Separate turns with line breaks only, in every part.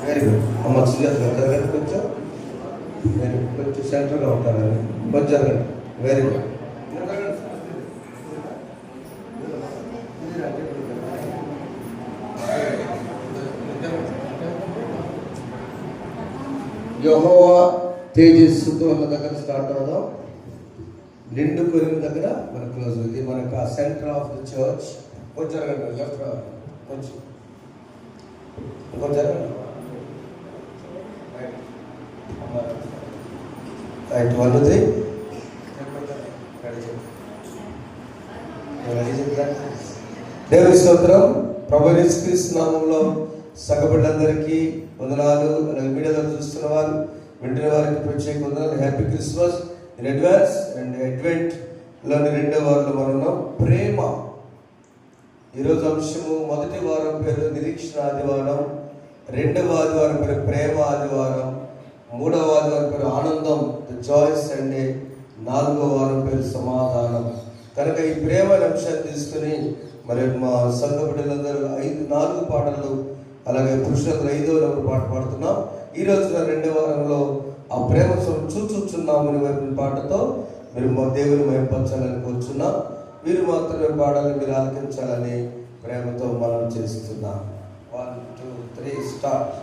Very good. అమ్మ జరగండి కొంచెం, మీరు కొంచెం సెంటర్గా ఉంటారని కొంచెం జరగండి. Very good. యెహోవా తేజస్సుతో ఉన్న దగ్గర స్టార్ట్ అవుదాం. నిండు కొలిమి దగ్గర మన క్లోజ్. ఇది మనకు ఆ సెంటర్ ఆఫ్ ది చర్చ్. కొంచెం జరగండి, లెఫ్ట్ కొంచెం జరగండి. రైట్, 1 2 3. దేవుని స్తోత్రం. ప్రభువు యేసుక్రీస్తు నామములో సంఘబిడ్డలందరికీ వందనాలు. అలాగే మీడియాలో చూస్తున్న వారు, వింటున్న వారికి ప్రత్యేక వందనాలు. Happy Christmas in advance. And అడ్వెంట్లోని 2వ వారంలో మనం ఉన్నాం. ప్రేమ. ఈరోజు అంశము మొదటి వారం పేరు నిరీక్షణ ఆదివారం, 2వ ఆదివారం పేరు ప్రేమ ఆదివారం, 3వ ఆదివారం పేరు ఆనందం, ద జాయ్ సండే, 4వ వారం పేరు సమాధానం. కనుక ఈ ప్రేమ అంశాన్ని తీసుకుని మరి మా సంఘ బిడ్డలందరూ 4 పాటలు, అలాగే పురుషులకు 5వ నెంబర్ పాట పాడుతున్నాం. ఈ రోజున 2వ వారంలో ఆ ప్రేమ చూచుచున్నామని వైపు పాటతో మీరు మా దేవుని మహిమపరచాలని కోరుచున్నాం. మీరు మాత్రమే పాడాలని, మీరు ఆలకించాలని ప్రేమతో మనం చేస్తున్నాం. 1 2 3 స్టార్ట్.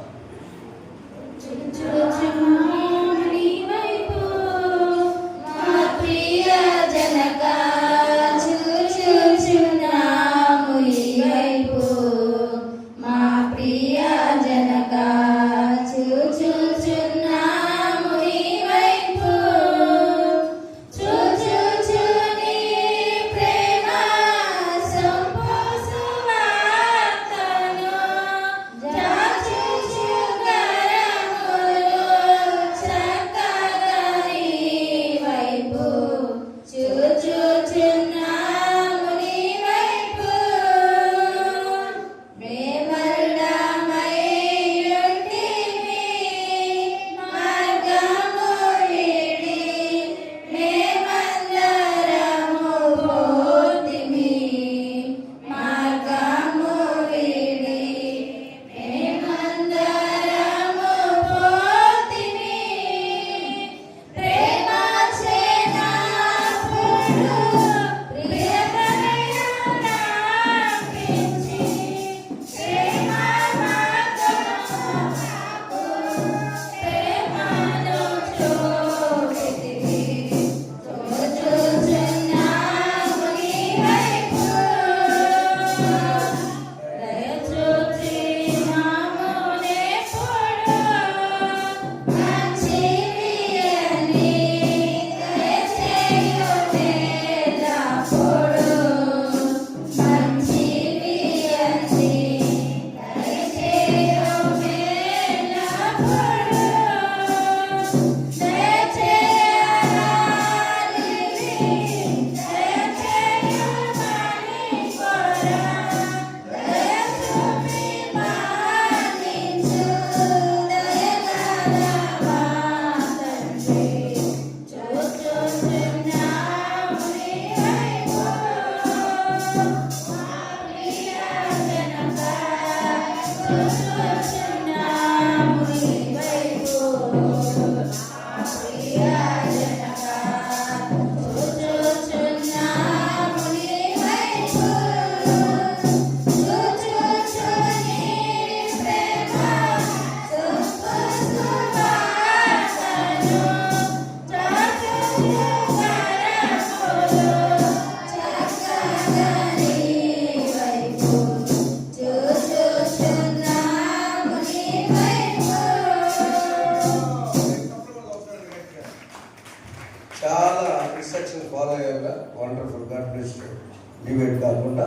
డిబేట్ కాకుండా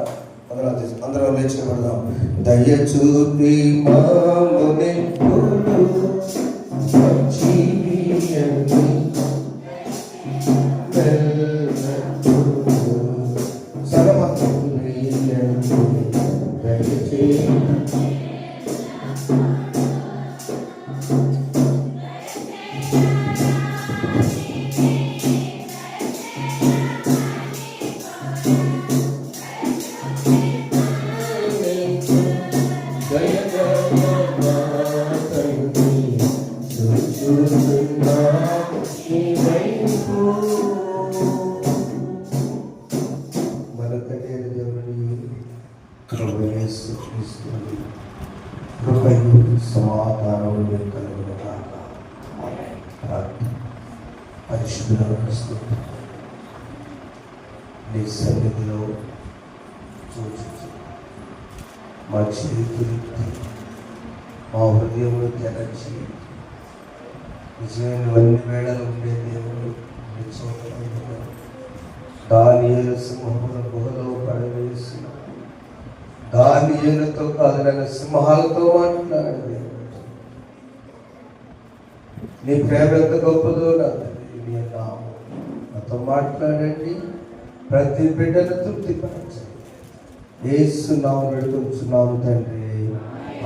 అందరం లేచిపడదాం. దయచూపి మామునే పరిశుద్ధ నీ సన్నిధిలో చూచు మా చేతులు మా హృదయంలో తెరచి నిజమైనవన్నీ వేళలు ఉండే దేవుడు దానియేలు సింహముల గుహలో పడవేసి దానియేలుతో కాదు నన్ను సింహాలతో మాట్లాడాడు దేవుడు. నీ ప్రేమ ఎంత గొప్పదో నాతో మాట్లాడండి, ప్రతి బిడ్డను తృప్తిపరచండి. యేసు నామమున వేడుకొనుచున్నాము తండ్రి,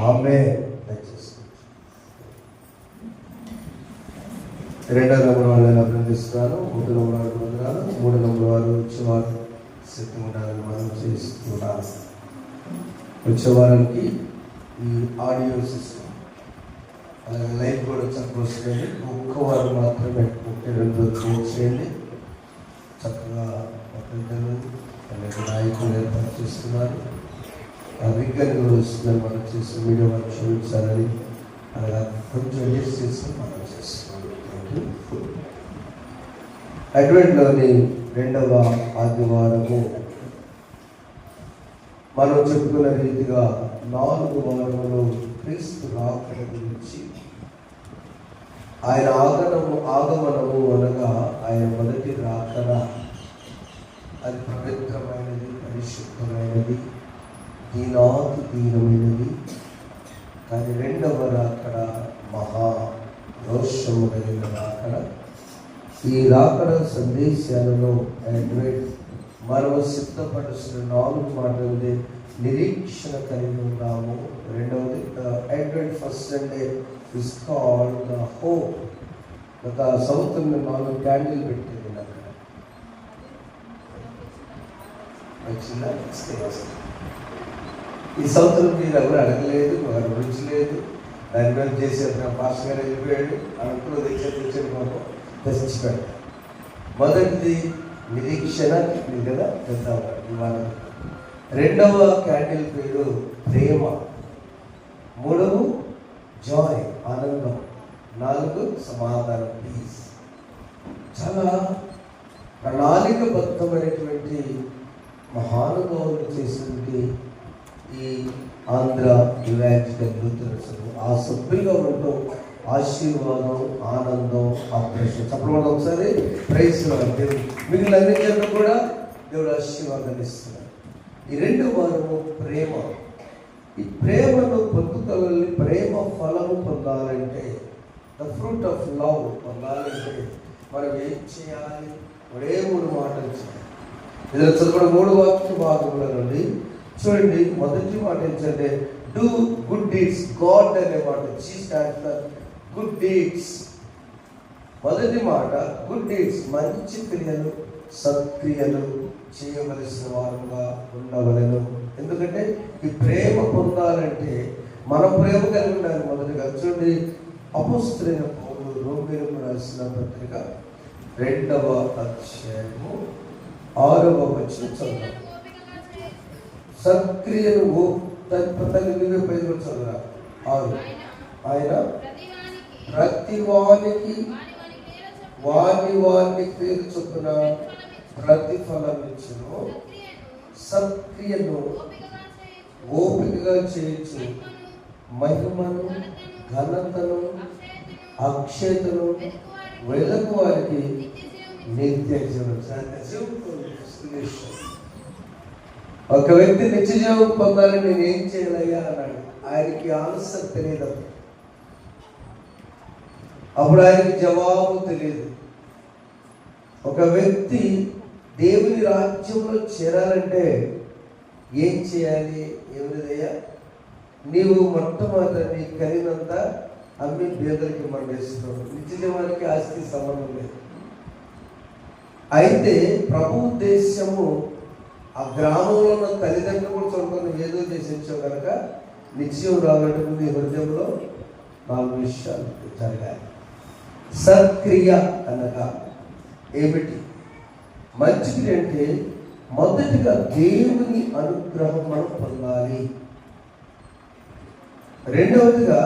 ఆమేన్. రెండో నంబర్ వాళ్ళని అభినందిస్తున్నాను. 3 నంబర్ వారు వందనాలు, 3 నంబర్ వారు వచ్చేవారు సిద్ధంగా ఉండాలని మనం చేస్తున్నాను. వచ్చేవారానికి ఈ ఆడియో సిస్టమ్ అలాగే లైవ్ కూడా చక్కగా వస్తుంది. ఒక్కవారు మాత్రమే 1-2 క్రియేట్ చేయండి. చక్కగా పెద్దలు అలాగే నాయకులు ఏర్పాటు చేస్తున్నారు. ఆ విజ్ఞానం కూడా వస్తుందని మనం చేసిన మీడియా వాళ్ళు క్షమించాలని అలాగా కొంచెం అడ్జస్ట్ చేసి మనం చేస్తున్నాం. అడ్వెంట్లోని 2వ ఆదివారము మనం చెప్పుకున్న రీతిగా 4 వారములు క్రీస్తు రాకడ గురించి, ఆయన ఆగమనము అనగా ఆయన మొదటి రాకడ అది పవిత్రమైనది, పరిశుద్ధమైనది, దీనమైనది. కానీ 2వ రాకడ మహా రోషము కలిగిన రాకడ. ఈ రాకడ సందేశాలలో అడ్వెంట్ మనం సిద్ధపడుతున్న 4 మాటలే నిరీక్షణ కలిగి ఉన్నాము. రెండవది advent first Sunday is called the hope. ఒక సంవత్సరంలో 4 క్యాండిల్ పెట్టింది నాకు వచ్చిందా. ఈ సంవత్సరం మీరు ఎవరు అడగలేదు, వారు రుచలేదు, దాని మీద చేసే పాస్టర్ గారు వెళ్ళిపోయాడు, అనుకున్న తెచ్చాడు పాపం తెచ్చిపెట్టాడు. మొదటిది నిరీక్షణ కదా పెద్దవాడు ఇవాళ. 2వ క్యాండిల్ పేరు ప్రేమ, 3 జాయ్ ఆనందం, 4 సమాధానం పీస్. చాలా ప్రణాళికబద్ధమైనటువంటి మహానుభావులు చేసినటువంటి ఈ ఆంధ్ర యునైటెడ్ లూథరన్స్ ఆ సభ్యులుగా ఉంటూ ఆశీర్వాదం, ఆనందం, ఆపరేషన్ చెప్పడం ఒకసారి ప్రైజ్ మిగిలిన అన్ని జన్లు కూడా దేవుడు ఆశీర్వాదాన్ని ఇస్తున్నారు. ఈ 2వ వారము ప్రేమ. ఈ ప్రేమను పొందుకోవాలి. ప్రేమ ఫలము పొందాలంటే, ద ఫ్రూట్ ఆఫ్ లవ్ పొందాలంటే మనం ఏం చేయాలి? 3 మాటలు చేయాలి. ఇందులో చదువుకున్న 3 వాక్య భాగముల నుండి చూడండి. మొదటి మాట ఏంటంటే డూ గుడ్ డీడ్స్. గాడ్ అనే మాట గుడ్ డీడ్స్. మొదటి మాట గుడ్ డీడ్స్, మంచి క్రియలు, సత్క్రియలు చేయవలసిన వారుగా ఉండవలను. ఎందుకంటే ఈ ప్రేమ పొందాలంటే మనం ప్రేమ కలిగి ఉండాలి. మొదటిగా చూడండి, అపోస్తలుడైన పౌలు రోమీయులకు రాసిన పత్రిక 2వ అధ్యాయము 6వ వచనం చదువు. సత్క్రియలు తల్లి పైన చదువురా. 6 ఆయన ప్రతి వానికి వాని పేరు చొప్పున ప్రతిఫలం ఇచ్చును. సత్క్రియను ఓపికగా చేయొచ్చు. మహిమను, ఘనతను, అక్షయతను వెదకు వారికి నిత్య జీవనం. ఒక వ్యక్తి నిత్య జీవం పొందాలని నేను ఏం చేయాలయ్యా అన్నాడు. ఆయనకి ఆన్సర్ తెలియదు. అప్పుడు ఆయనకి జవాబు తెలియదు. ఒక వ్యక్తి దేవుని రాజ్యంలో చేరాలంటే ఏం చేయాలి? ఏమిటయ్యా? నీవు మొట్టమొదట నీ కలిగినంత అమ్మి పేదలకి మనం వేస్తున్నావు. నిత్య జీవానికి ఆస్తి సంబంధం లేదు. అయితే ప్రభు ఉద్దేశము ఆ గ్రామంలో ఉన్న తల్లిదండ్రులు కూడా చూడకుండా ఏదో చేసించావు కనుక నిత్యం రావాలంటే నీ హృదయంలో 4 విషయాలు జరగాలి. సత్క్రియ అనగా ఏమిటి? మంచిది అంటే మొదటిగా దేవుని అనుగ్రహం మనం పొందాలి. రెండవదిగా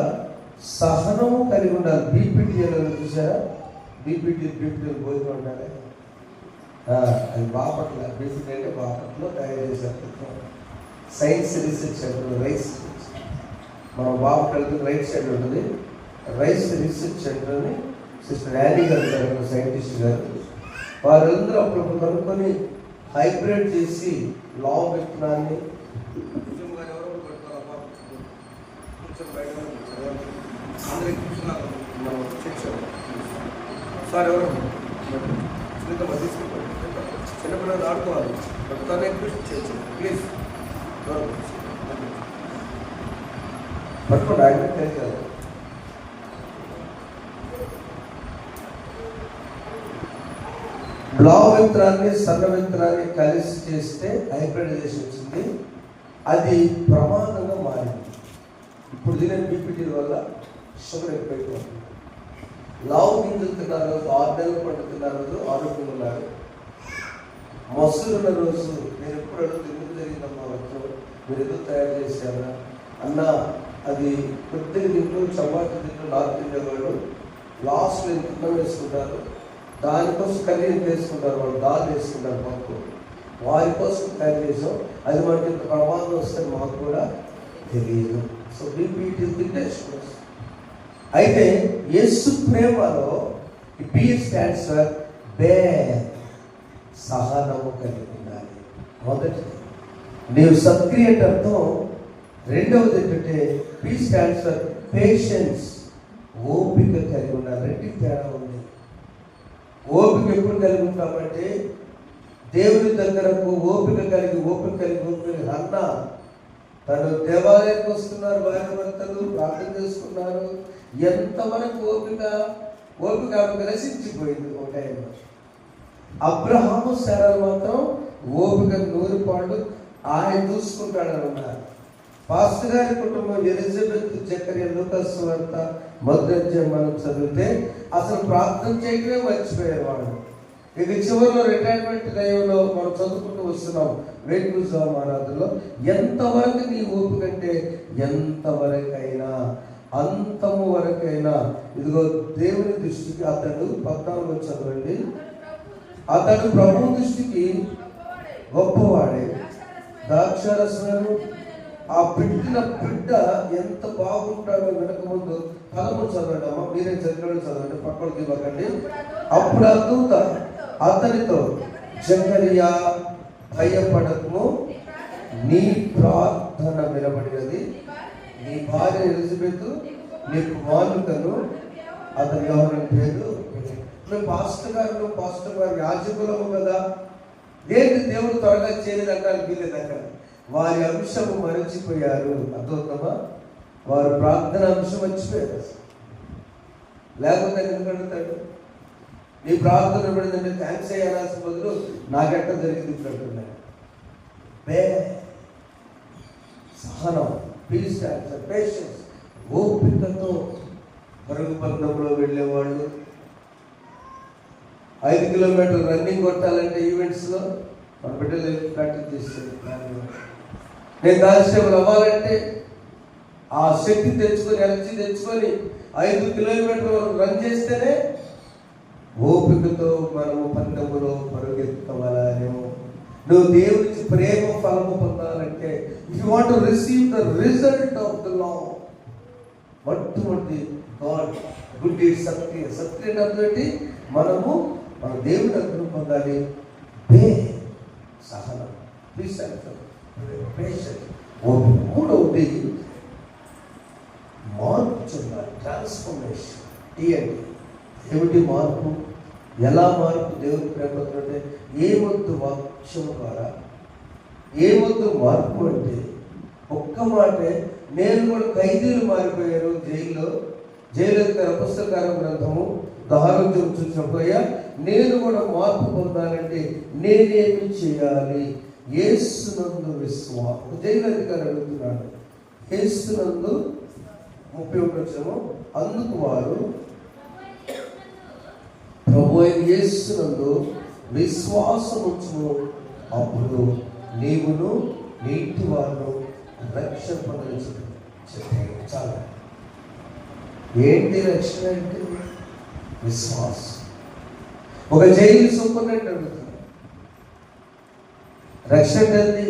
సహనము కలిగి ఉండాలి. బీపీటీఎల్ చూసారా? బీపీటీ భోజనం ఉండాలి. అది బాపట్ల, బీపీటీ అంటే బాపట్లో తయారు చేశారు. సైన్స్ రీసెర్చ్ సెంటర్, రైస్ మనం బాపట్ల రైట్ సైడ్ ఉంటుంది. రైస్ రీసెర్చ్ సెంటర్ అని సిస్టర్ యానీ గారు సైంటిస్ట్ గారు, వారందరూ అప్పుడు కనుక్కొని హైబ్రిడ్ చేసి లావు విత్తనాన్ని సార్ ఎవరు చిన్నపిల్లలు ఆడుకోవాలి, ప్లీజ్ పట్టుకోండి. ఆయన తెలియదు. లావు విత్తనాన్ని సన్న విత్తనాన్ని కలిసి చేస్తే హైబ్రిడైజేషన్ వచ్చింది. అది ప్రమాదంగా మారింది. ఇప్పుడు తినే బీపీటీ వల్ల షుగర్ ఎక్కువైపోతుంది. లావు గింజలు తిన్న రోజు, 6 నెలలు పండుతున్న రోజు ఆరోగ్యంగా ఉన్నారు. మొసలున్న రోజు నేను ఎప్పుడు అడుగుతూ ఎందుకు జరిగిందమ్మా వచ్చు, మీరు ఎందుకు తయారు చేశారా అన్న, అది కొద్దిగా తింటూ చపాతీ తింటూ నాకు తినేవాడు. లాస్ట్లో ఇంత వేసుకుంటారు, దానికోసం కర్రీ వేసుకుంటారు, వాళ్ళు దాల్ వేసుకుంటారు పప్పు, వారి కోసం తయారు చేసాం. అది మనకి ఇంత ప్రమాదం వస్తే మాకు కూడా తెలియదు. సో బీపీటీ తింటే షుగర్. అయితే యేసు ప్రేమలో బీ స్టాండ్స్ ఫర్ బేర్, సహనము కలిగి ఉండాలి. మొదటిది నీవు సత్క్రియటంతో. రెండవది ఏంటంటే పీ స్టాండ్స్ ఫర్ పేషెన్స్, ఓపిక కలిగి ఉండాలి. రెండింటి తేడా ఉంది. ఓపిక ఎప్పుడు కలిగి ఉంటామంటే దేవుని దగ్గరకు ఓపిక కలిగి అన్న తను దేవాలయానికి వస్తున్నారు, భార్య భర్తలు ప్రార్థన చేసుకున్నారు. ఎంతవరకు ఓపిక ఆమెకు నశించిపోయింది ఒక టైంలో. అబ్రహాము శారాలు మాత్రం ఓపిక 100 పాళ్ళు ఆయన చూసుకుంటాడని ఉన్నారు. పాస్టర్ గారి కుటుంబం ఎలిజబెత్, జకరియా, లూకాసు వార్త మొదటి అధ్యాయం మనం చదివితే అసలు ప్రార్థన చేయడమే మర్చిపోయారు వాళ్ళు. ఇక చివరిలో రిటైర్మెంట్ టైంలో మనం చదువుకుంటూ వస్తున్నాం వేకుజాము ఆరాధనలో. ఎంతవరకు నీ ఓపిక అంటే ఎంతవరకైనా, అంతము వరకైనా. ఇదిగో దేవుని దృష్టికి అతడు 14 చదవండి. అతడు ప్రభు దృష్టికి గొప్పవాడే, ద్రాక్షారసము. ఆ పెట్టిన బిడ్డ ఎంత బాగుంటాడో వెనక ముందు 13 చదవండి అమ్మ, మీరే చదవండి, పక్కడికి ఇవ్వకండి. అప్పుడు ఆ దూత అతనితో, జకరియా భయపడకము, నీ ప్రార్థన వినబడినది, నీ భార్య ఎలిజబెత్ నీ కుమారుకను అతని ఎవరి పేరు. మేము పాస్టర్ గారు యాజకులము కదా, ఏంటి దేవుడు త్వరగా చేయలేదంటారు, వీలేదంటారు. వారి అంశము మరచిపోయారు. అర్థమవుతామా? వారు ప్రార్థన అంశం మర్చిపోయారు. లేకపోతే ఎందుకు అడుగుతాడు? నీ ప్రార్థన పడిందంటే థ్యాంక్స్ అయ్యాల్సిన బదులు నాకెట్ట జరిగింది ఇప్పుడు అంటున్నాడు. సహనం, పీస్, పేషెన్స్, ఓపికతో. పరుగు పందెంలో వెళ్ళేవాళ్ళు 5 కిలోమీటర్లు రన్నింగ్ కొట్టాలంటే ఈవెంట్స్లో మన బిడ్డలు ప్రాక్టీస్ చేస్తారు. నేను కానిస్టేబుల్ అవ్వాలంటే ఆ శక్తి తెచ్చుకొని, ఎనర్జీ తెచ్చుకొని 5 కిలోమీటర్ల వరకు రన్ చేస్తేనే ఓపికతో మనము పందెములో పరుగెత్తవలెను. నువ్వు దేవునికి ప్రేమ ఫలము పొందాలంటే, if you want to receive the result of the law, మొట్టమొదటి గాడ్ గుడ్ డీడ్, సత్క్రియ అంటే మనము మన దేవుని దగ్గర పొందాలి. సహనం, మూడవది మార్పు చెందాలి, ట్రాన్స్ఫర్మేషన్. ఏమిటి మార్పు? ఎలా మార్పు? దేవుని ప్రేమతో ఏమొద్దు వాక్యం ద్వారా, ఏమొద్దు మార్పు అంటే ఒక్క మాటే. నేను కూడా ఖైదీలు మారిపోయారు జైల్లో. పుస్తకాల గ్రంథము 16 చూసినప్పుడు నేను కూడా మార్పు పొందాలంటే నేనేమి చేయాలి? యేసునందు విశ్వాసం. జైలు అధికారి అడుగుతున్నాడు, యేసునందు 31 అందుకు వారు ప్రభు యేసునందు విశ్వాసం ఉంచుము, అప్పుడు నీవును నీటి వారు రక్షణ పొందవచ్చు. చాలా ఏంటి రక్షణ అంటే? విశ్వాసం. ఒక జైలు సూపరింటెండెంట్ అడుగుతారు, రక్షణ అంది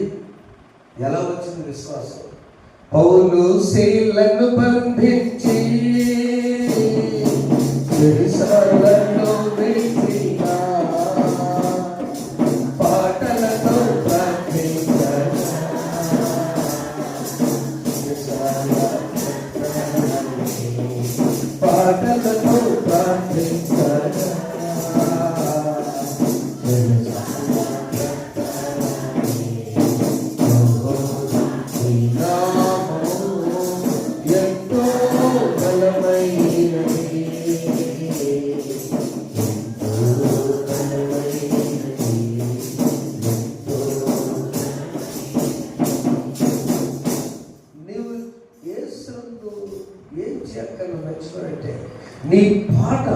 ఎలా వచ్చింది విశ్వాసం? పౌలు శైలను బంధించి చెరసాలలో వేసిన పాటలతో పాటలతో ఎంతో బలమైనది. నీవు యేసునందు ఏం చేయగలను మంచివారంటే నీ పాట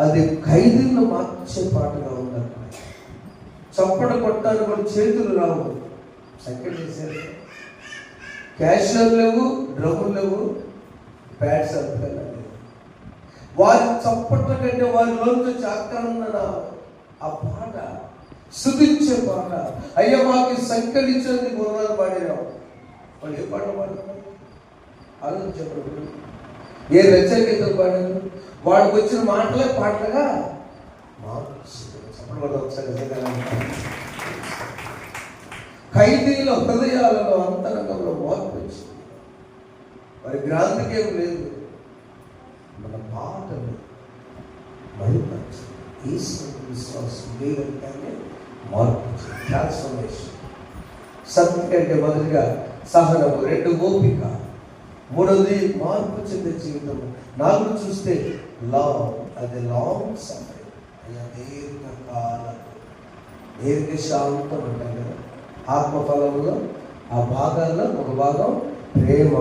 అది ఖైదీలను మార్చే పాటగా ఉండాలి. చప్పట కొట్టాలి కూడా చేతులు రావు, సంఖ్యలు చేశారు, క్యాషియర్ లేవు, డ్రమ్ములు లేవు, ప్యాడ్స్ అంతకన్నా లేవు. వారి చప్పట్ల కంటే వారిలోంచి ఆక్రమణ ఆ పాట స్తుతించే పాట. అయ్యా మాకు సంకలించేది గుణాలు పాడినాం. వాళ్ళు ఏ పాట పాడుతున్నారు ఆలోచించప్పుడు, ఏ రచయితలు పాడారు? వాడికి వచ్చిన మాటలే పాటలుగా ఖైదీల హృదయాలలో అంతరంగంలో మార్పు వచ్చింది. వారి గ్రాంతికేం లేదు, మన పాటలు మహిమపరిచి విశ్వాసం దేవుడికి మార్పు ట్రాన్స్ఫర్మేషన్. సత్యం కంటే మొదటిగా సహనము, రెండు ఓపిక, మూడవది మార్పు చెందే జీవితం, నాలుగు చూస్తే లవ్, అది లాంగ్ సఫరింగ్. అయ్యా దీర్ఘశాంతం ఉంటాయి కదా ఆత్మఫలంలో. ఆ భాగాల్లో ఒక భాగం ప్రేమ,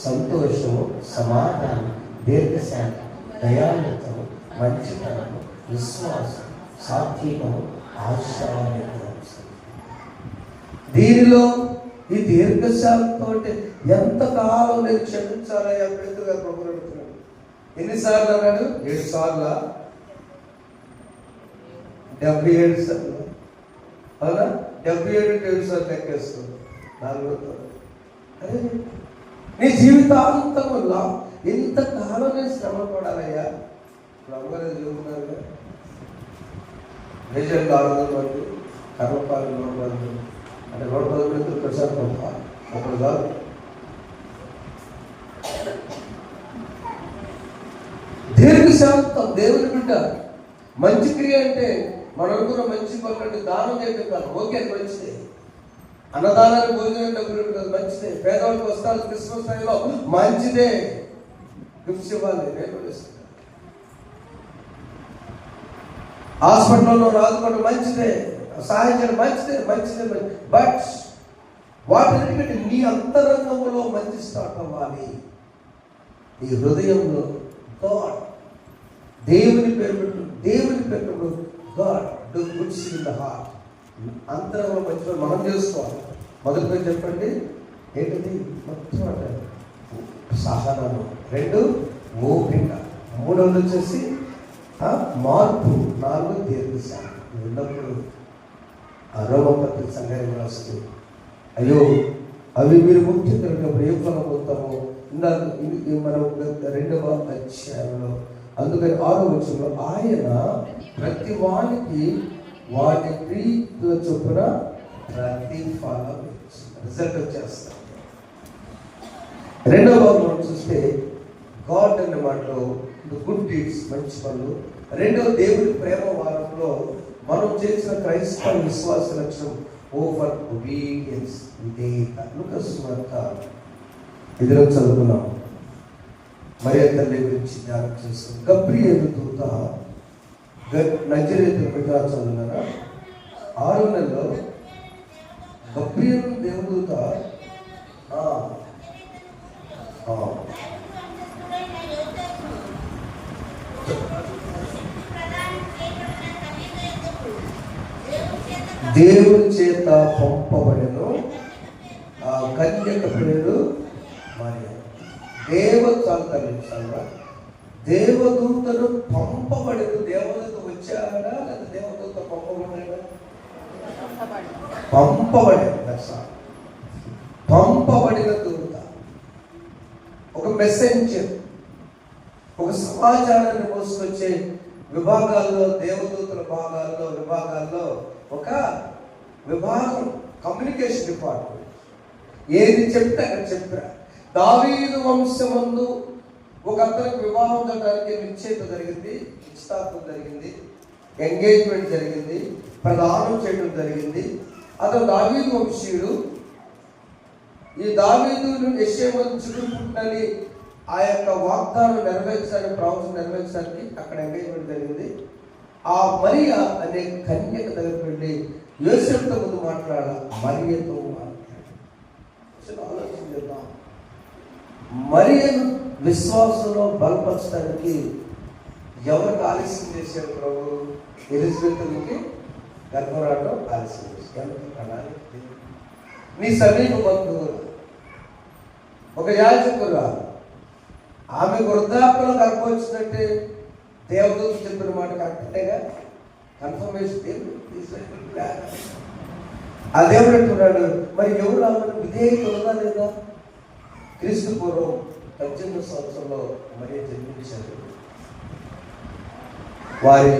సంతోషము, సమాధానం, దీర్ఘశాంతం, దయాళుత్వము, మంచితనము, విశ్వాసం, సాత్వికము, ఆశావాదం. దీనిలో ఈ దీర్ఘశాంతం అంటే ఎంతకాలం నేను క్షమించాలయ్యా పెద్దగా ప్రభుత్వం అడుగుతున్నాడు. ఎన్నిసార్లు అన్నాడు? 7 సార్లు, 77 సార్లు. అవునా? 77 సార్లు లెక్కేస్తుంది. 4 అదే నీ జీవితాంతంలో ఎంతకాలం నేను శ్రమ పడాలయ్యా? ఇప్పుడు అమ్మగారు చదువుతున్నారు, మేజర్లు 600 మంది, కర్మపాలు 100 మంది, అంటే 110 మంది ప్రశాంతం ఒకడు కాదు. దీర్ఘశాంతం దేవుని బిడ్డ. మంచి క్రియ అంటే మనం అనుకున్న మంచి పనులు దానం చేయడం కాదు. ఓకే, అది మంచిదే. అన్నదానానికి భోజనం డబ్బులు కాదు, మంచిదే. పేదవాళ్ళకి వస్తారు క్రిస్మస్ టైంలో మంచిదే. గిఫ్ట్స్ ఇవ్వాలి, నేను ఇస్తాను. హాస్పిటల్లో రాదుకోవడం మంచిదే, సహాయం చేయడం మంచిదే, మంచిదే. బట్ వాటి నీ అంతరంగంలో మంచి స్టార్ట్ అవ్వాలి. నీ హృదయంలో గాడ్, దేవుని పేరు పెట్టు, దేవుని పేరు God do goods in the heart. అంతరంగంలో మంచి మనం చేసుకోవాలి. మొదటి పేరు చెప్పండి ఏంటిది? మొత్తం అంటారు సహనము, 2 ఓపిక, 3 వచ్చేసి మార్పు, 4 దీర్ఘశాంతం. ఉన్నప్పుడు రోమపత్రిక సంఘానికి రాస్తూ అయ్యో అవి మీరు ముఖ్యంగా ఏ ఫలం పొందుతామో మనం 2వ అధ్యాయంలో, అందుకని 6వ వచనంలో ఆయన ప్రతి వానికి వాటి ప్రీతుల చొప్పున ప్రతి ఫలం రిజల్ట్ వచ్చేస్తారు. 2వ భాగంలో చూస్తే గాడ్ అనే మాటలో గుడ్ డీడ్స్, మంచి పనులు. 2వ దేవుడి ప్రేమ వారంలో మనం చేసిన క్రైస్తవ విశ్వాస లక్ష్యం ఓవర్ ఒబీడియన్స్, విధేయత. లూకాసు వార్త ఎదురు చదువుకున్నాం. మరియ తల్లి గురించి ధ్యానం చేస్తాం. గబ్రియేలు దూత నజరేతు బిడ్డ చదువున్నారా 6వ నెలలో గబ్రియేలు దేవదూత దేవుని చేత పంపబడెను. ఆ కన్యక పేరు మరియ. దేవ చాలు దేవదూతను పంపబడిన దేవదూత వచ్చాడా లేదా దేవదూత పంపబడ్డా? పంపబడిన దూత, ఒక మెసెంజర్, ఒక సమాచారాన్ని మోసుకొచ్చే విభాగాల్లో, దేవదూతల విభాగాల్లో ఒక విభాగం, కమ్యూనికేషన్ డిపార్ట్మెంట్. ఏది చెప్తే అక్కడ చెప్పా. దావీదు వంశమందు ఒక అతనికి వివాహం జరగడానికి నిశ్చితార్థం జరిగింది, ఎంగేజ్మెంట్ జరిగింది, ప్రదానం చేయడం జరిగింది. అతను దావీదు వంశీయుడు. ఈ దావీదును యెషూవను చుట్టుముట్టని ఆ యొక్క వాగ్దానం నెరవేర్చడానికి, ప్రవచనం నెరవేర్చడానికి అక్కడ ఎంగేజ్మెంట్ జరిగింది. ఆ మరియా అనే కన్యక దగ్గరికి వెళ్ళి యోసేపుతో ముందు మరియతో ఆలోచన చేద్దాం. మరియను విశ్వాసంలో బలపరచడానికి ఎవరికి ఆలస్యం చేశాడు ప్రభు? ఎలిజబెత్కి గర్భం రావడం ఆలస్యం చేశాడు. నీ సమీప బంధువులు ఒక యాజకురాలు, ఆమె వృద్ధాప్యంలో గర్భం వచ్చినట్టే దేవదూత చెప్పిన మాట కరెక్టేగా, కన్ఫర్మేషన్. ఆ దేవుడు అంటున్నాడు, మరి ఎవరు ఆమెను విధేయత ఉందా లేదా? క్రీస్తు పూర్వం 18వ సంవత్సరంలో మరి జన్మించారు. వారి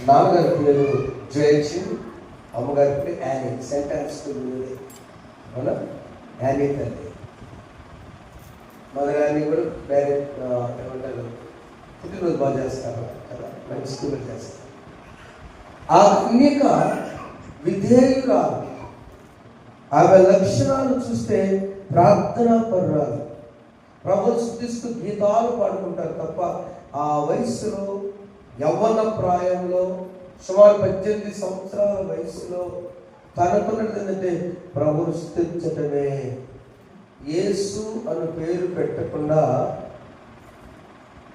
నాన్నగారి పేరు జయచి, అమ్మగారి పేరు యానీ. సెంటెన్స్ స్కూల్ అవునా, యానీ తల్లి. మదర్ యానీ కూడా డైరెక్ట్ ఏమంటారు, పుట్టినరోజు బాగా చేస్తారు కదా, మంచి స్కూల్ చేస్తారు. ఆ కన్యక విధేయురాలు. ఆమె లక్షణాలు చూస్తే ప్రార్థనా పరురాలు. ప్రభువును స్తుతిస్తూ గీతాలు పాడుకుంటారు తప్ప ఆ వయస్సులో, యవ్వన ప్రాయంలో, సుమారు 18 సంవత్సరాల వయసులో తనకున్నది ఏంటంటే ప్రభువును స్తుతించటమే. యేసు అను పేరు పెట్టకుండా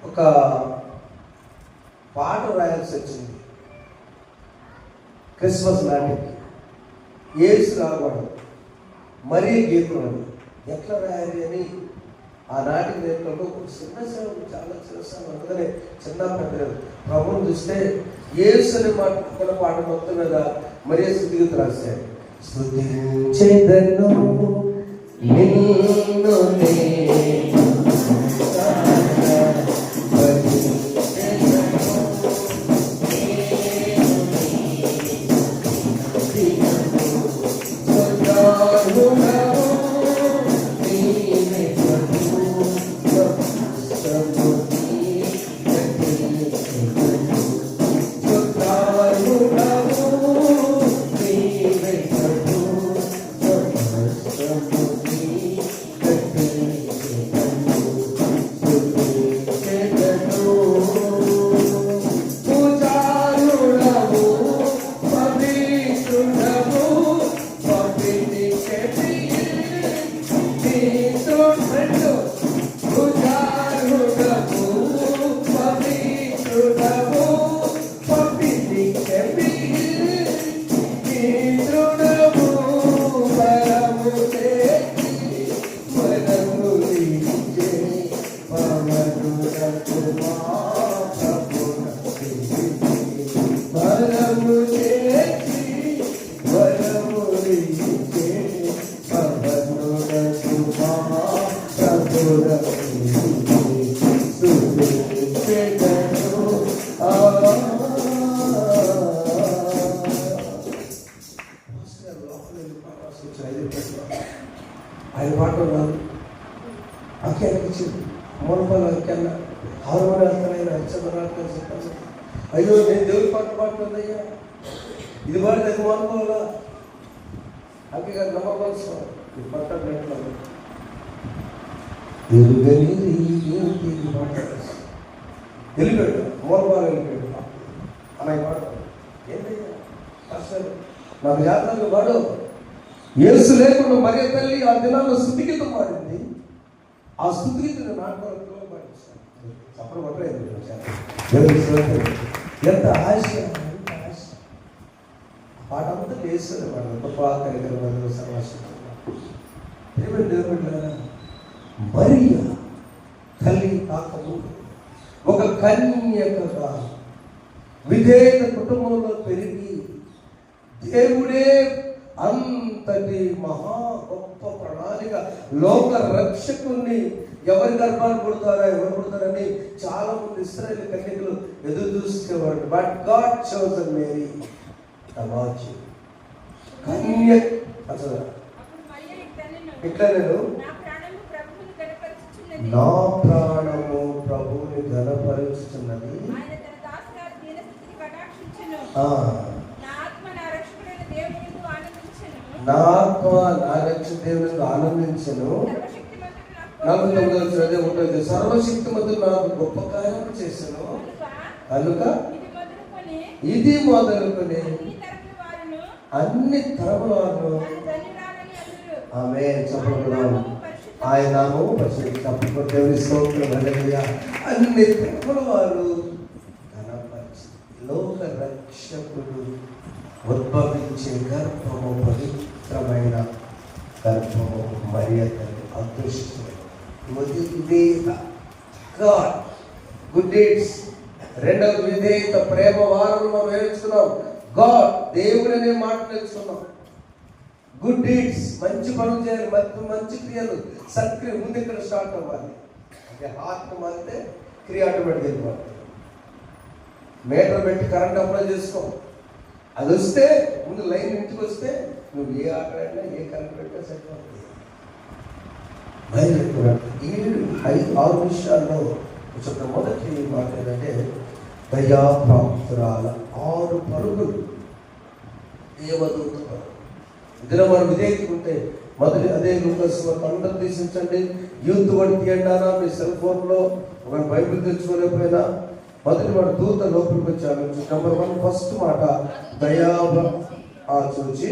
ఒక పాట రాయాల్సి వచ్చింది క్రిస్మస్ నాటికి. యేసు రావడం మరీ గీతం అని ఎట్లా రాయాలి అని ఆనాటికి నేర్చుకుంటూ చిన్న సేవలు, చాలా చిన్న సేవలు, అందుకనే చిన్న పెద్ద ప్రభువును చూస్తే యేసుని మాట కూడా పాట మొత్తం మీద మరీ స్థుతిగీత రాశాడు. స్తుతించెదను నిన్ను నేను ఆయన పాటలు రాదు. అక్కడికి మూలపాలు అక్కన్న హార్మోని అర్థమైన అచ్చమరాటం చెప్పాను. అయ్యో నేను దేవుడి పాట పాడుతుందయ్యా, ఇది పాడితే అది మూలపాలా అక్కడ నమ్మవలసిన ఈ పట్ట వెళ్ళిపోయాడు. మూలపాలు వెళ్ళిపోయాడు అన్నయ్య పాట. ఏంటయ్యా అసలు నాకు జాతరలు వాడు యేసు లేకుండా మరియ తల్లి ఆ దినాల్లో స్థుతిగీతం పాడింది. ఆ స్థుతిగీతను నాటకాలలో పాటిస్తాను. అప్పుడు పట్టలేదు. ఎంత ఆశ, ఎంత ఆశ. పాట అంతా చేస్తుంది వాడు. గొప్ప కార్యక్రమాలు సర్వస్వం. మరియ తల్లి కాకముందు ఒక కన్యకగా విధేయత కుటుంబంలో పెరిగి దేవుడే అంతటి మహా గొప్ప ప్రణాళిక లోక రక్షకుణ్ణి ఎవరి గర్భాలు పుడతారా ఎవరు పుడతారని చాలా మంది ఇశ్రాయేలు కన్యకలు ఎదురు చూసేవాడు. బట్ గాడ్ చోజన్ మేరీ కన్య అసలు ఇట్లా నేను నా ప్రాణము ప్రభువుని ఘనపరుచుతున్నది, నా ఆత్మ నా రక్షణ దేవుని ఆనందించను. 49 అదే ఉంటుంది. సర్వశక్తిమంతుడు నాకు గొప్ప కార్యం చేశాను కనుక ఇది మొదలుకొని అన్ని తరముల వారు ఆమె చెప్పడం ఆయన నామము పరిశుద్ధ దేవుని స్తోత్రం హల్లెలూయా. అన్ని తరముల వారు ఘనపరిచి లోక రక్షకుడు ఉద్భవించే గర్భము పవిత్రమైన గర్భము మర్యాదలు అదృష్టం విధేయత గాడ్ గుడ్ డీడ్స్. రెండవ విధేయత ప్రేమ వారంలో మనం నేర్చుకున్నాం. గాడ్ దేవుడు అనే మాట నేర్చుకున్నాం. గుడ్ డీడ్స్ మంచి పనులు చేయాలి, మంచి క్రియలు సత్క్రియ ముందు ఇక్కడ స్టార్ట్ అవ్వాలి. అంటే హార్ట్ మారితే క్రియ ఆటోమేటిక్ వెళ్ళిపోతుంది. మీటర్ పెట్టి కరెంట్ అప్లై చేసుకో, అది వస్తే ముందు లైన్ ఇంటికి వస్తే నువ్వు ఏ ఆట అయినా ఏ కరెంట్ పెట్టినా సరిపోతుంది. బయలుదేరుతున్నాడు. 7-6 విషయాల్లో చెప్పిన మొదటి మాట ఏంటంటే దయాప్రాప్తురాల 6 పరుగులు దేవదూత పరుగు. ఇందులో మనం విధేయకుంటే మొదటి అదే లూకాసు అందరూ తీసించండి. యూత్ వాడు తీయండానా మీ సెల్ ఫోన్లో ఒక బైబిల్ తెచ్చుకోలేకపోయినా మొదటి మాట దూత లోపలికి వచ్చాను. నెంబర్ 1 ఫస్ట్ మాట చూచి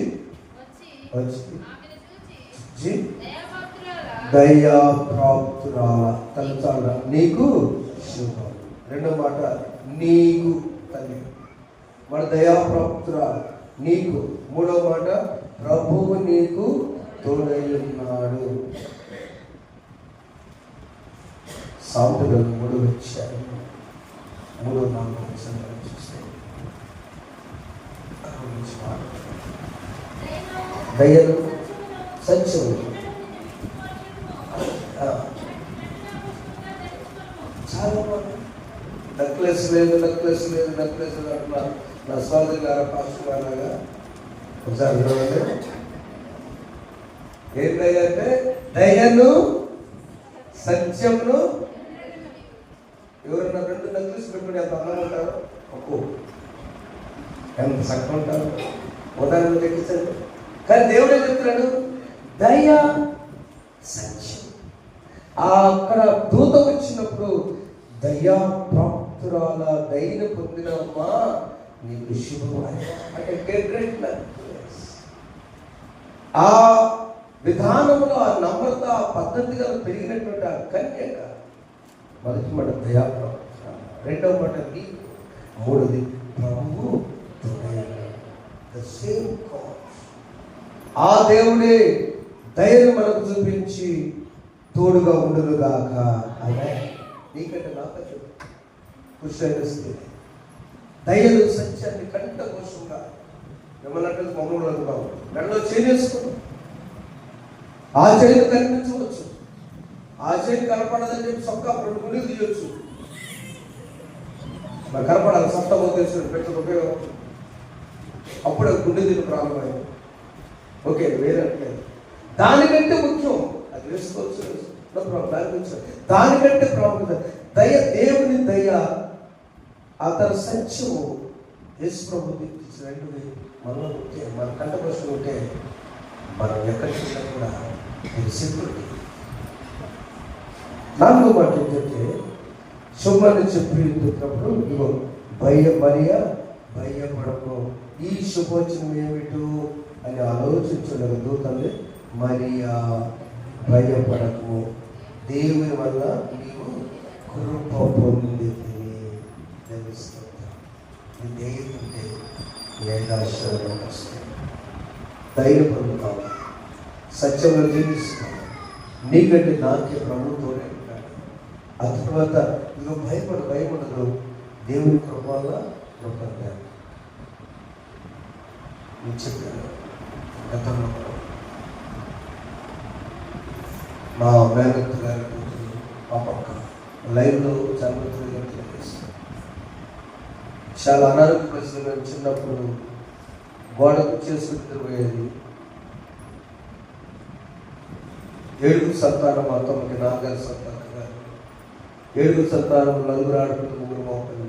దయాప్రాప్తురాల తలచాల నీకు శుభం. రెండో మాట నీకు తల్లి మన దయాప్రాప్తురాల నీకు. మూడో మాట ప్రభువు నీకు తోడై ఉన్నాడు. సాంపులు 3 వచ్చాయి. 3-4 చూస్తే దయలు సత్యము చాలా నెక్లెస్ లేదు అట్లా నా స్వామి గారు పాస్టర్ గారులాగా ఒకసారి చూడండి. ఏం దయ అంటే దయను సత్యమును. ఎవరన్నా 2 నెక్లెస్ పెట్టుకుని ఎంత అందంగా ఉంటారు, ఒక్కో ఎంత చక్కగా ఉంటారు, ఉదాహరణ లెక్కించండి. కానీ దేవుడు ఏం చెప్తున్నాడు? దయ సత్యం. అక్కడ దూత వచ్చినప్పుడు దయా ప్రాప్తురాల దయను పొందినమ్మా నీకు శుభవార్త అంటే గ్రేట్. ఆ విధానంలో ఆ నమ్రత పద్ధతిగా పెరిగినటువంటి ఆ కన్యక మొదటి మాట దయా ప్రాప్తురాల, రెండవ మాట నీకు, మూడోది ప్రభువు సేమ్ గాడ్. ఆ దేవుడే దయను మనకు చూపించి తోడుగా ఉండునుగాక. అదే నీకంటే నాతో చెప్పు కృష్ణ దయలు సత్యాన్ని కంట కోసంగా మిమ్మల్ని మమ్మల్ని అనుకున్నాం. దాంట్లో చేసుకున్నాం. ఆ చేను కనిపించవచ్చు, ఆ చేను కనపడదని చెప్పి సొక్క 2 గుండెలు తీయవచ్చు. నాకు కనపడాలి సప్తమో తెలుసు పెట్టదు ఉపయోగం. అప్పుడు గుండె తీరు ప్రారంభమైంది. ఓకే వేరే దానికంటే ముఖ్యం అది వేసుకోవచ్చు, దానికంటే ప్రాముఖ్యత దయ. దేవుని దయ అతని సత్యము యేసు ప్రభు వెంటనే మనలో ఉంటే, మన కంటపరుస్తూ ఉంటే మనం ఎక్కడికి కూడా ఇది సింపుల్. 4వ మాట ఏంటంటే శుభ్రాన్ని చెప్పినప్పుడు ఇదిగో భయపడకు. ఈ శుభవచనం ఏమిటో అని ఆలోచించడం దూతల్ని మరియా భయపడకు, దేవుని వల్ల నీవు కృప పొంది దేవుంటే వేదాశ్వరం వస్తాయి. ధైర్యం పొందుతావు, సత్యంలో జీవిస్తావు. నీకంటే నాకే ప్రభుత్వమే ఉంటాడు. ఆ తర్వాత ఇక భయం ఉండదు. దేవుని కృప వల్ల చెప్పాను. గతంలో మా మేనత్త గారి కూతురు మా పక్క లైవ్లో చాలా చాలా అనారోగ్య పరిస్థితులు. మేము చిన్నప్పుడు గోడకు చేసుకుంటూ పోయేది. 7 సంతానం మా తమకి 4 సంతానం గారు, 7 సంతానం 4 ఆడపిల్లలు 3 మోకలు.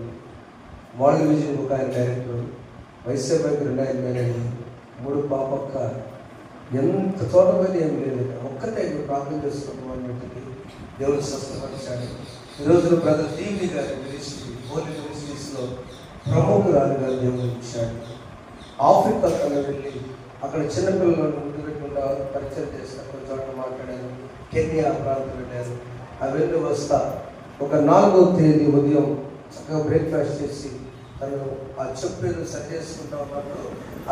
మోడల్ విజన్ ఒక ఆయన డైరెక్టర్, వైశ్య బ్యాంక్ 2 ఆయన మేనేజర్, 3 పాపక్క. ఎంత చోట మీద ఏమి లేదు. ఒక్కటే ప్రార్థన చేసుకున్నాం అన్నింటికి దేవుడు స్వస్థపరిచాడు. ఈరోజు బ్రదర్ టీవీ గారి మినిస్ట్రీ హోలీ మినిస్ట్రీస్లో ప్రముఖురాలుగా దేవుడు ఇచ్చాడు. ఆఫ్రికా కన్నా వెళ్ళి అక్కడ చిన్నపిల్లలను ముందు పెట్టకుండా పరిచయం చేసిన కొన్ని చోట్ల మాట్లాడాను. కెన్యా ప్రాంతం వెళ్ళారు. ఆ వెళ్ళి వస్తా ఒక 4వ తేదీ ఉదయం చక్కగా బ్రేక్ఫాస్ట్ చేసి తను ఆ చెప్పేది సరి చేసుకుంటా ఉన్నట్టు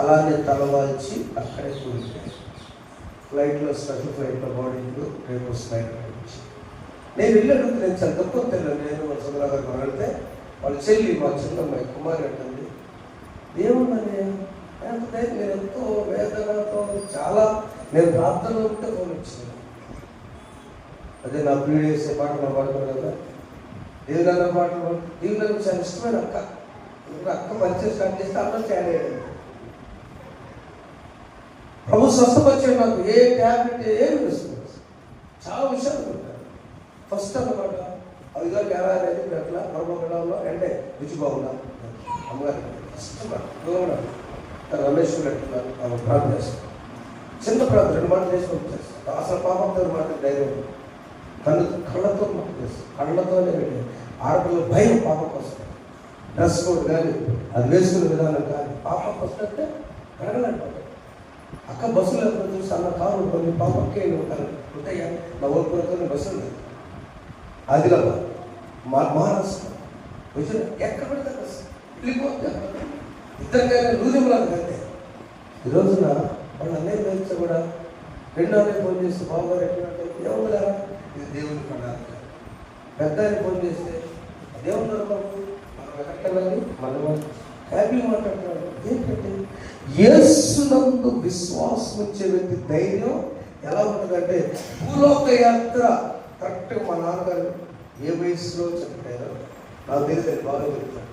అలానే తలవాల్చి అక్కడే కూలిపోయాడు. ఫ్లైట్లో స్పెషల్ ఫ్లైట్లో బాడీలో రేపు ఫ్లైట్ నుంచి నేను వెళ్ళాడు. నేను చాలా తక్కువ తెలియదు. నేను సుందర గారు వెళ్తే వాళ్ళ చెల్లి మా చిన్నమ్మాయి కుమారి అంటుంది, ఏముందని నేను ఎంతో వేదనతో చాలా నేను ప్రార్థనలో ఉంటే ఫోన్ ఇచ్చాను. అదే నా పీడి వేసే పాటలు పాడుతాను కదా, దేవుళ్ళ పాటలు దేవుళ్ళకి చాలా ఇష్టమైన అక్క. అక్క పరిచయం స్టార్ట్ చేస్తే అన్నం చేయాలి. ప్రభు స్వస్థపరిచాడు. నాకు ఏ ట్యాబ్లెట్ ఏమి ఇస్తుంది, చాలా విషయాలు ఉంటాయి. ఫస్ట్ అన్నమాట అదిగా క్యారా అనేది అట్లా పరమగడంలో అంటే రుచి బాగున్నా అమ్మగారు రమేష్ పెట్టున్నారు. ఆమె ప్రార్థన చేస్తాను. చిన్న ప్రార్థన 2 మాటలు చేసి పంపిస్తాను. అసలు పాపంతో మాట ధైర్యం కళ్ళతో మాట చేస్తాను. కళ్ళతోనే ఆడపిల్ల భయం పాపం కోసం. డ్రెస్ కోడ్ కానీ అది వేసుకునే విధానం కానీ పాపం ఫస్ట్ అంటే కడగలంటారు. అక్క బస్సులు ఎప్పుడు చూసి అన్న కారు కొన్ని పాపకే ఉంటారు ఉంటాయా. నా ఓర్పులతో బస్సులు లేదు. ఆదిలాబాద్ మహారాష్ట్ర వచ్చిన ఎక్కడ పెడితే బస్సు వెళ్ళిపోతే ఇద్దరికైనా లూజులాగా కంటే. ఈ రోజున వాళ్ళ అన్నయ్య తెలిసి కూడా 2వ అన్నయ్య ఫోన్ చేస్తే బాబుగారు ఎట్లంటే ఏమన్నా ఇది దేవుని ప్రణాళిక. పెద్ద ఆయన ఫోన్ చేస్తే దేవుని బాబు మనం ఎక్కడికెళ్ళాలి మనం హ్యాపీ మాట్లాడుతున్నాడు. ఏంటంటే యేసునందు విశ్వాసం వచ్చే వ్యక్తి ధైర్యం ఎలా ఉంటుందంటే భూలోక యాత్ర కరెక్ట్గా మా నాన్నగారు ఏ వయసులో చనిపోయారో నాకు తెలియదు. బాగా చెప్తాను.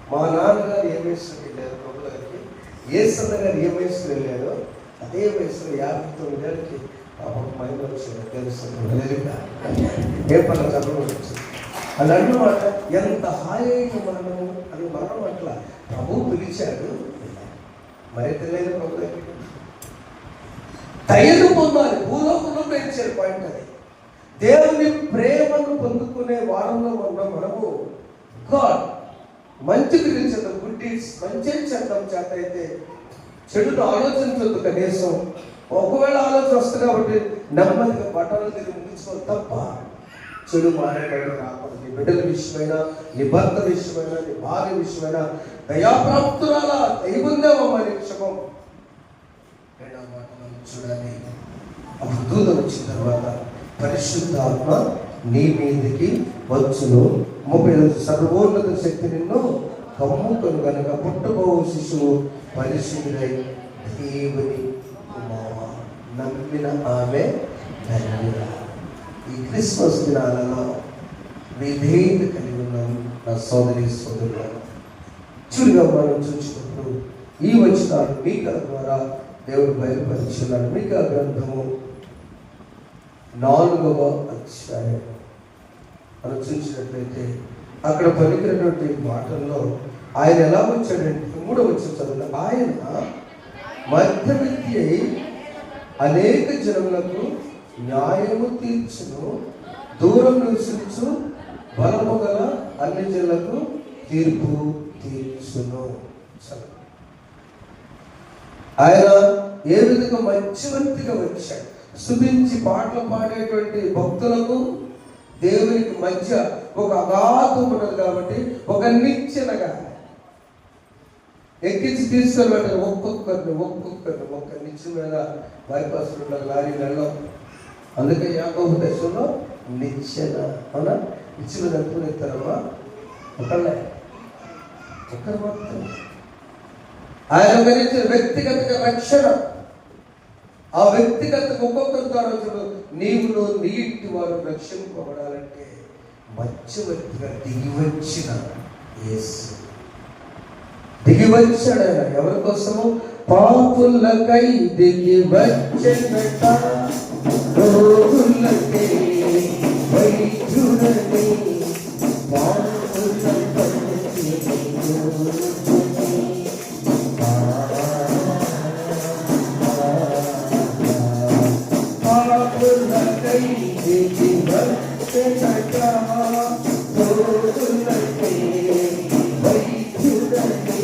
మా నాన్నగారు ఏ వయసులోకి వెళ్ళారు ప్రభు గారికి, యేసన్న గారు ఏ వయసులో వెళ్ళారో అదే వయసులో 59 ఏళ్ళకి మహిళ వచ్చింది తెలుస్తుంది. ఏ పనులు చదువు వచ్చింది అది అన్నమాట. ఎంత హాయిగా మరణము అని మరణం అట్లా ప్రభు పిలిచాడు. మరి తెలియదు ప్రభు దగ్గరికి ధైర్యం పొందాలి. భూలోకంలో పెంచారు పాయింట్ అది. దేవుని ప్రేమను పొందుకునే వారంలో ఉన్న మనము గాడ్ మంచి గురించి గుడ్ డీడ్స్ మంచి చేద్దాం. చేత అయితే చెడును ఆలోచించద్దు. కనీసం ఒకవేళ ఆలోచన వస్తుంది కాబట్టి నెమ్మదిగా బట్టలు తిరిగి ముగించుకోవాలి తప్ప చెడు మారేటప్పుడు రాకూడదు. నీ బిడ్డల విషయమైనా, నీ భర్త విషయమైనా, నీ భార్య విషయమైనా దయాప్రాప్తురాల దైవందేమో అనే విషయం 2వ మాట మనం చూడాలి. అప్పుడు దూత వచ్చిన తర్వాత పరిశుద్ధాత్మ నీ మీదకి వచ్చును. 30 సర్వోన్నత శక్తి నిన్ను కమ్ముకొని కనుక పుట్టబో శిశువు పరిశుద్ధుడై దేవుని కుమారుడు. నమ్మిన ఆమె ధన్యురాలు. ఈ క్రిస్మస్ దినాలలో విధేయత కలిగి ఉన్నాం నా సోదరి సోదరులను. చూడగా మనం చూసినప్పుడు ఈ వచనాలు మీకా ద్వారా దేవుడు బయలుపరిచున్నాడు. మీకా గ్రంథము 4వ అధ్యాయం మనం చూసినట్లయితే అక్కడ పలికినటువంటి మాటల్లో ఆయన ఎలా వచ్చాడంటే 3వ వచనం చదువు. ఆయన మధ్యవర్తి అయి అనేక జనములకు న్యాయము తీర్చును, దూరం నివసించు బలము గల అన్ని జనులకు తీర్పు తీర్చును. ఆయన ఏ విధంగా మధ్యవర్తిగా వచ్చాడు. స్తుతించి పాటలు పాడేటువంటి భక్తులకు దేవునికి మధ్య ఒక అగాధం ఉన్నది కాబట్టి ఒక నిచ్చెనగా ఎక్కించి తీసుకెళ్ళి ఒక్కొక్కరిని ఒక్క నిచ్చెన మీద బైపాస్లో లారీ వెళ్ళాం. అందుకే యాకోబు దశలో నిచ్చెన అవునా ఇచ్చిన ఎంతమంది ఎత్తారమ్మా? ఒకళ్ళే, ఒకరు మాత్రం. ఆయన గురించి వ్యక్తిగత రక్షణ, ఆ వ్యక్తిగత ఒక్కొక్కరి ద్వారా చూడు, నీవును నీ ఇంటి వారు రక్షింపబడాలంటే మధ్యవర్తిగా దిగివచ్చిన యేసు, దిగివచ్చాడు ఆయన. ఎవరి కోసము? పాపులకై దిగివచ్చెనట, రోగులకై వైద్యుడకై, పాపులకై దిగివచ్చెనట, రోగులకై వైద్యుడకై,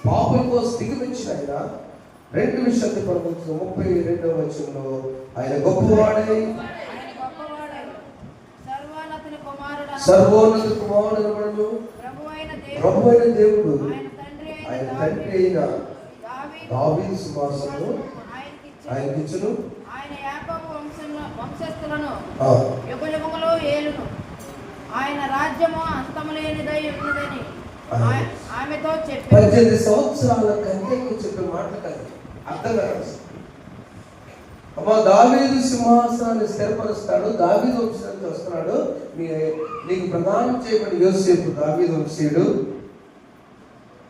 పాపల కోసం దిగివచ్చిన ఆయన. 2 విషయాలు పరమోక్షం 32వ వచనంలో ఆయన గొప్పవాడై సర్వోన్నత కుమారుడు ప్రభువైన దేవుడు ఆయన తండ్రి అయిన దావీదు సింహాసనము ఆయనకి ఇచ్చును.
ఆయన యాకోబు వంశస్థులను యుగయుగములు ఏలును. ఆయన రాజ్యము అంతములేనిదై ఉన్నదని ఆమెతో చెప్పి
18 సంవత్సరాల కంటే చెప్పే మాటలు కాదు, అర్థం కాదు. అమ్మా, దావీదు సింహాసనాన్ని స్థిరపరుస్తాడు, దావీదు వంశానికి వస్తున్నాడు, నీకు ప్రదానం చేయబడి యోసేపు దావీదు వంశీయుడు.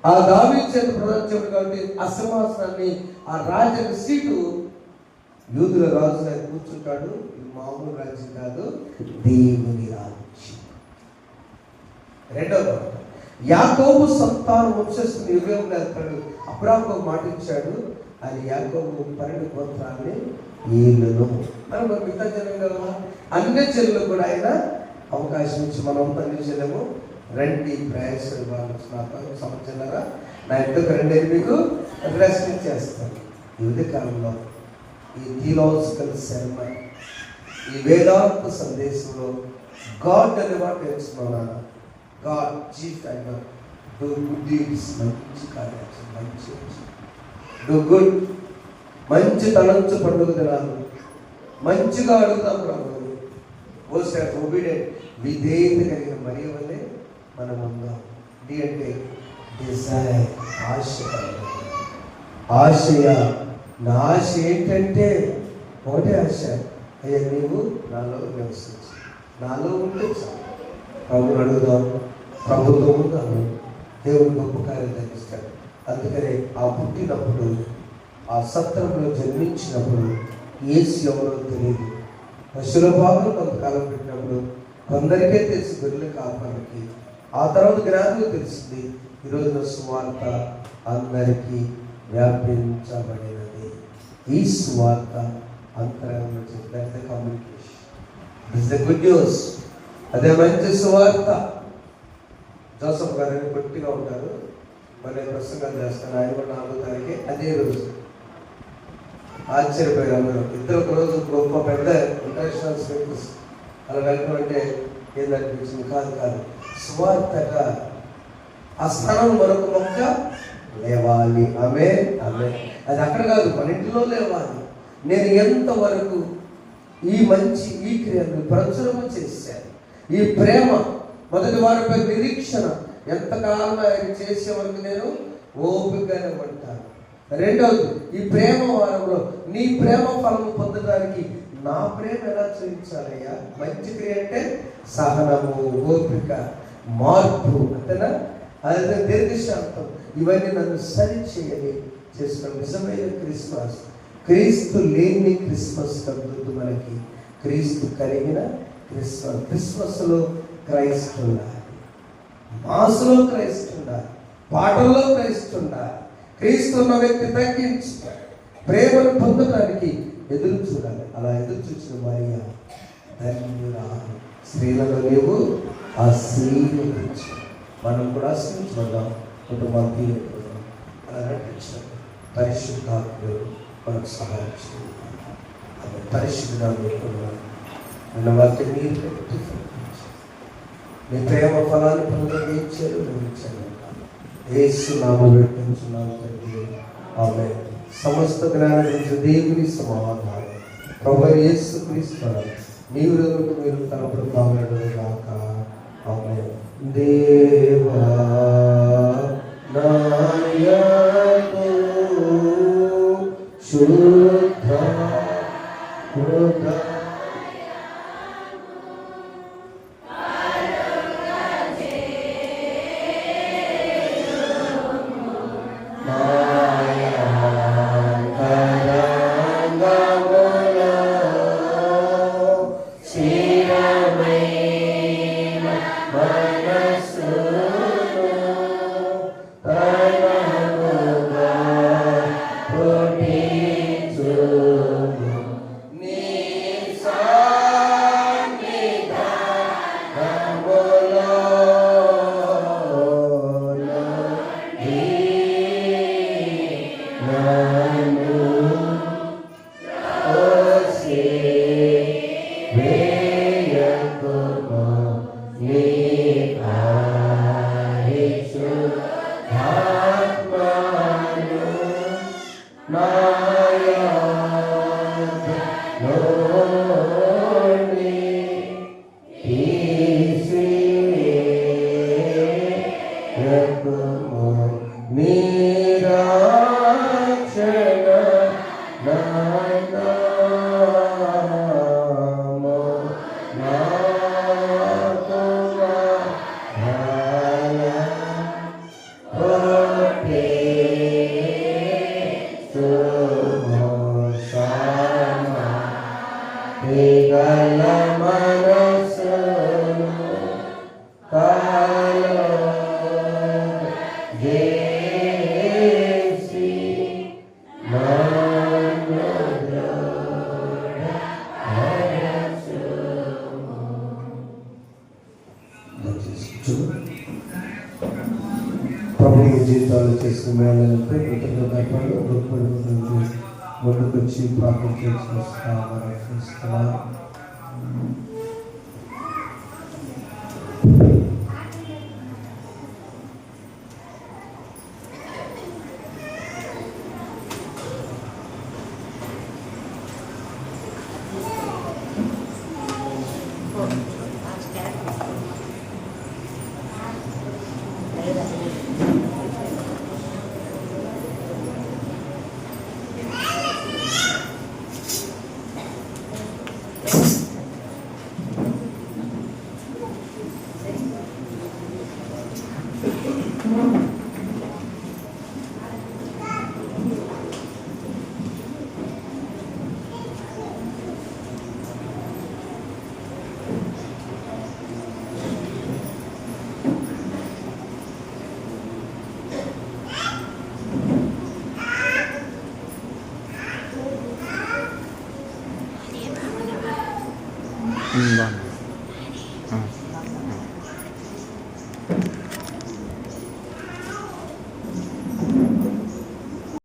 ఆ దావీదు చేత ప్రదానం చేయబడి కాబట్టి ఆ సింహాసనాన్ని, ఆ రాజ్య సీటు యూదుల రాజు ఆయన కూర్చుంటాడు. ఇది మామూలు రాజ్యం కాదు, దేవుని రాజ్యం. రెండవ యాకోబు సంతానం వంశస్థుని యుగంలో వెళ్తాడు. అబ్రాహాము మాట ఇచ్చాడు, అది యాకోబు 12 గోత్రాన్ని ఏలును. మనం మిగతా జనం కదా, అన్ని జనులు కూడా ఆయన అవకాశం ఇచ్చి మనం అన్ని జనము రండి ప్రయాసలు వాళ్ళు నాకు సంవత్సరారా నా ఇంటికి రండి అని మీకు రెస్ట్ చేస్తాను. ఈ ఉదయకాలంలో ఈ థియలాజికల్ సెరమనీ, ఈ వేదాంత సందేశంలో గాడ్ అనే మాట నేర్చుకున్నాను. గాడ్ చీఫ్ అయిన డూ గుడ్ డీడ్స్, మంచి కార్యాలు, మంచి డూ గుడ్, మంచి తలంచు పండుగ దినాలు మంచిగా అడుగుతాం ప్రభు. ఒబీడియంట్, విధేయత కలిగిన మరియ వల్లే మనం ఉందాం. డి అంటే డిజైర్, ఆశయ. నా ఆశ ఏంటంటే ఒకటే ఆశ, అయ్యా నీవు నాలో నివసించు, నాలో ఉంటే చాలు. ప్రభుని అడుగుదాం, ప్రభుత్వం ఉందాము, దేవుడు గొప్ప కార్యం జరిగిస్తాడు. అందుకనే ఆ పుట్టినప్పుడు, ఆ సత్రంలో జన్మించినప్పుడు యేసు ఎవరో తెలియదు. పశువుల భాగంలో కొంతకాలం పెట్టినప్పుడు కొందరికే తెలిసి గొర్రెల కాపాలకి, ఆ తర్వాత జ్ఞానులు తెలిసింది. ఈరోజున సువార్త అందరికీ వ్యాపించబడినది. ఈ సువార్త అంతరంగంలో చెప్పిన communication is the good news. అదే మంచి సువార్త. జోసఫ్ గారు గట్టిగా ఉంటారు, మళ్ళీ ప్రసంగాలు చేస్తారు. ఆయన కూడా 4వ తారీఖే అదే రోజు. ఆశ్చర్యపోయారు అందరూ. ఇద్దరు ఒక రోజు గొప్ప పెద్ద ఇంటర్నేషనల్ స్పీకర్స్ అలా వెళ్ళడం అంటే ఏందనిపించింది? కాదు, సువార్తగా ఆ స్థానం మరొక మొక్క లేవాలి. ఆమె అది అక్కడ కాదు, మన ఇంట్లో లేవాలి. నేను ఎంతవరకు ఈ క్రియను ప్రచురము చేశాను, ఈ ప్రేమ మొదటి వారిపై నిరీక్షణ ఎంతకాలం ఆయన చేసే వరకు నేను ఓపికగానే ఉంటాను. రెండవది, ఈ ప్రేమ వారంలో నీ ప్రేమ ఫలము పొందడానికి నా ప్రేమ ఎలా చూపించాలయ్యా? మంచి క్రియ అంటే సహనము, ఓపిక, మార్పు, అంతేనా? అదే దీర్ఘశాంతం. ఇవన్నీ నన్ను సరి చేయాలి చేసుకున్న నిజమైన క్రిస్మస్. క్రీస్తు లేని క్రిస్మస్ కలుగుతూ మనకి క్రీస్తు కలిగిన క్రిస్మస్. క్రిస్మస్లో క్రైస్తు ఉండాలి, మాసులో క్రైస్తు ఉండాలి, పాటల్లో క్రైస్తు ఉండాలి. క్రీస్తు ఉన్న వ్యక్తి తగ్గించుతాడు, ప్రేమను పొందడానికి ఎదురు చూడాలి. అలా ఎదురు చూసిన మరియ ధన్యురాలు. స్త్రీలలో లేవు ఆశీర్వదించు. మనం కూడా ఆశీర్వించబడ్డాం, కుటుంబానికి అలా నడిపించాం. పరిశుద్ధాత్ముడు మనకు సహాయం చేయాలి. అది పరిశుద్ధంగా నిన్న వాక్యం మీరు పెట్టి మీ ప్రేమ ఫలాన్ని పొందండి. ఇచ్చారు నేను ఇచ్చాను. యేసు నామములో వేడుకొంచున్నాను తండ్రి, ఆమేన్. సమస్త జ్ఞానం నుంచి దేవుని సమాధానం ప్రభువైన యేసుక్రీస్తు మీ హృదయములకు మీరు తలపుడు కావాలడును గాక. ఆమేన్. దేవా నాయకు శుద్ధ హృదయ ప్రభు జీవితాలు చేసిన మేళలపై కృతజ్ఞతలు ముందుకు వచ్చి ప్రార్థన చేసుకొస్తున్నారు.
Vâng.